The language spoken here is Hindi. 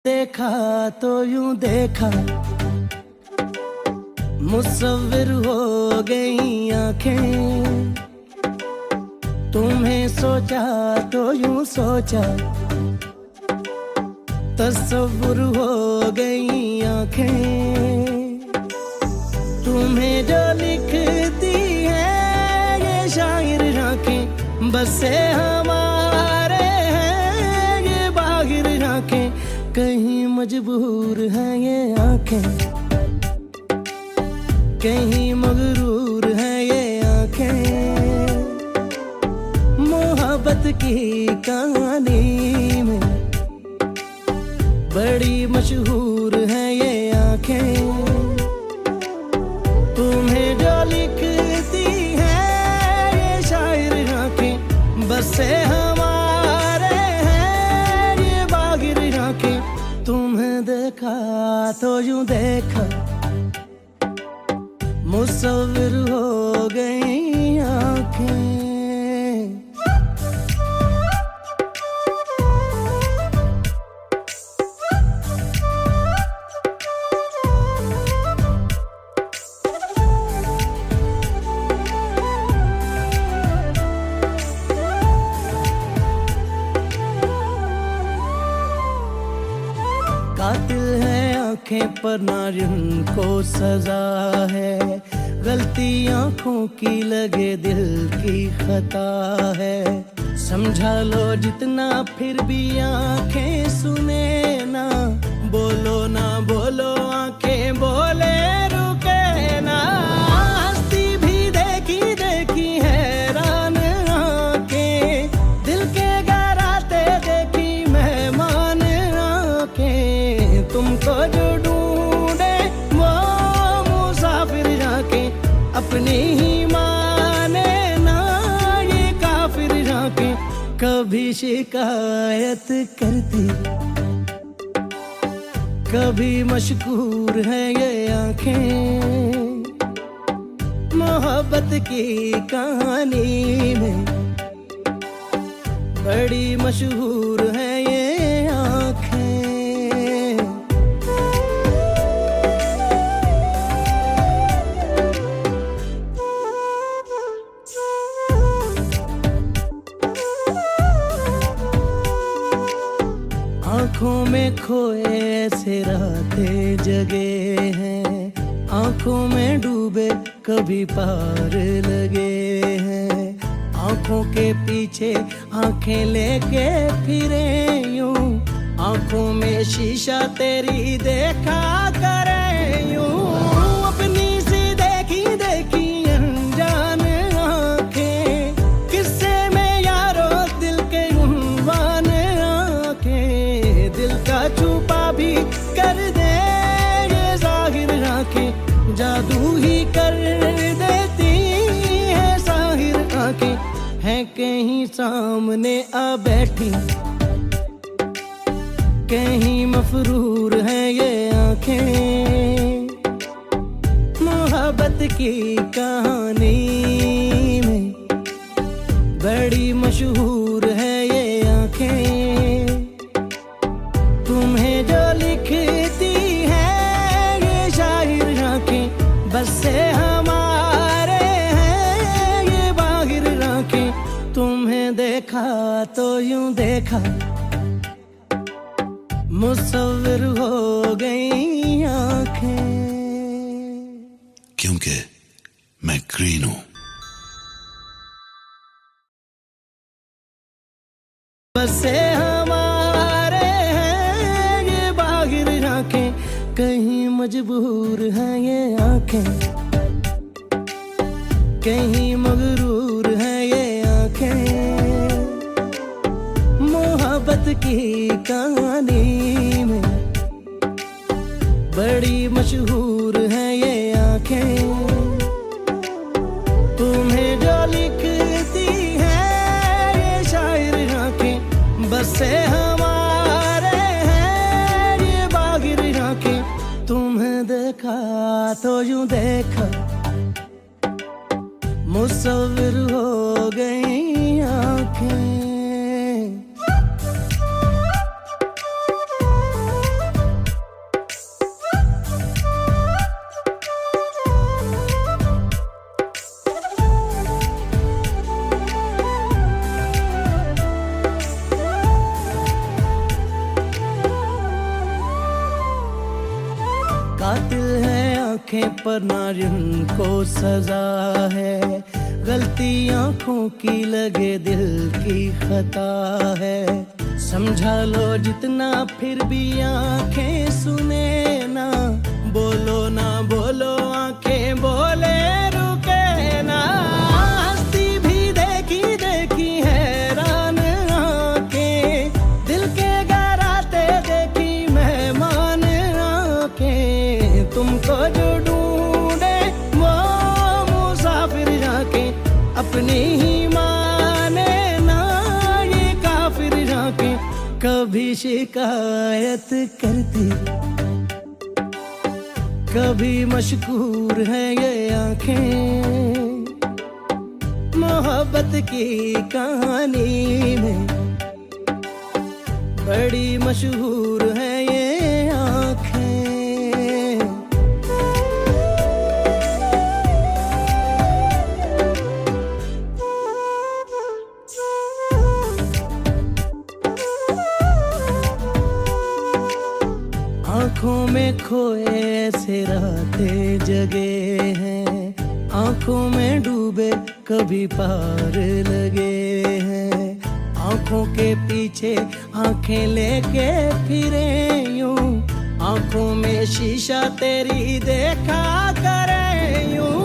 देखा तो यूं देखा, मुसव्विर हो गई आंखें। तुम्हें सोचा तो यूं सोचा, तस्वुर हो गई आंखें। तुम्हें जो लिखती है ये शायर आंखें, बसे हमारे हैं ये बाहिर आंखें। कहीं मजबूर हैं ये आंखें, कहीं मगरूर हैं ये आंखें। मोहब्बत की कहानी में बड़ी मशहूर हैं ये आंखें। तुम्हें जो लिखती है ये शायर आंखें, बसे हमारे हैं ये बागिर आंखें। तुम्हें देखा तो यूं देखा, मुसव्विर हो गई आंखें। कातिल है आंखें पर ना जिनको सजा है, गलती आंखों की लगे दिल की खता है। समझा लो जितना फिर भी आंखें सुने ना, बोलो ना बोलो आंखें बोले रुके ना। हस्ती भी देखी देखी हैरान आंखें, दिल के गहराते देखी मेहमान आंखें। तुमको जो ढूंढे वो मुसाफिर आंखें, अपनी ही माने ना ये काफिर आंखें। कभी शिकायत करती, कभी मशकूर है ये आंखें। मोहब्बत की कहानी में बड़ी मशहूर है ये आंखें। आँखों में खोए ऐसे रातें जगे हैं, आँखों में डूबे कभी पार लगे हैं। आँखों के पीछे आँखें लेके फिरे यूं, आँखों में शीशा तेरी देखा करे यूं। अपनी सी देखी देखी अनजान आँखें, किस्से में यारो दिल के उन्वान आँखें। दिल का छुपा भी कर दे ये जाहिर आंखें, जादू ही कर देती है जाहिर आंखें। है कहीं सामने आ बैठी, कहीं मफरूर है ये आंखें। मोहब्बत की कहानी में बड़ी मशहूर है ये आंखें। तुम्हें जो लिखती है ये शायर आंखें, बसे हमारे हैं ये बाहिर आंखें। तुम्हें देखा तो यूं देखा, मुसव्विर हो गई आंखें। क्योंकि मैं ग्रीन हूं। बसे हमारे हैं ये बाहिर आंखें, कहीं मजबूर हैं ये आंखें, कहीं मगरूर हैं ये आंखें। मोहब्बत की कहानी में बड़ी मशहूर है ये आंखें। तुम्हें जो लिखती है ये शायर आंखें, बसे हमारे हैं ये बागिर आंखें। तुम्हें देखा तो यूं देखा, मुसव्विर हो गई आंखें। आंखें पर नारियन को सजा है, गलती आंखों की लगे दिल की खता है। समझा लो जितना फिर भी आंखें सुने ना, बोलो ना बोलो आंखें बोले रुके ना। हंसती भी देखी देखी हैरान आंखें, दिल के गराते देखी मेहमान आंखें। तुमको जो ढूंढे वो मुसाफिर जाके अपनी ही माने ना, ये काफिर जाके कभी शिकायत करती, कभी मशहूर है ये आंखें। मोहब्बत की कहानी में बड़ी मशहूर है ये आंखें। आंखों में खोए ऐसे रातें जगे हैं, आंखों में डूबे कभी पार लगे हैं। आंखों के पीछे आंखें लेके फिरे यूं, आंखों में शीशा तेरी देखा करे यूं।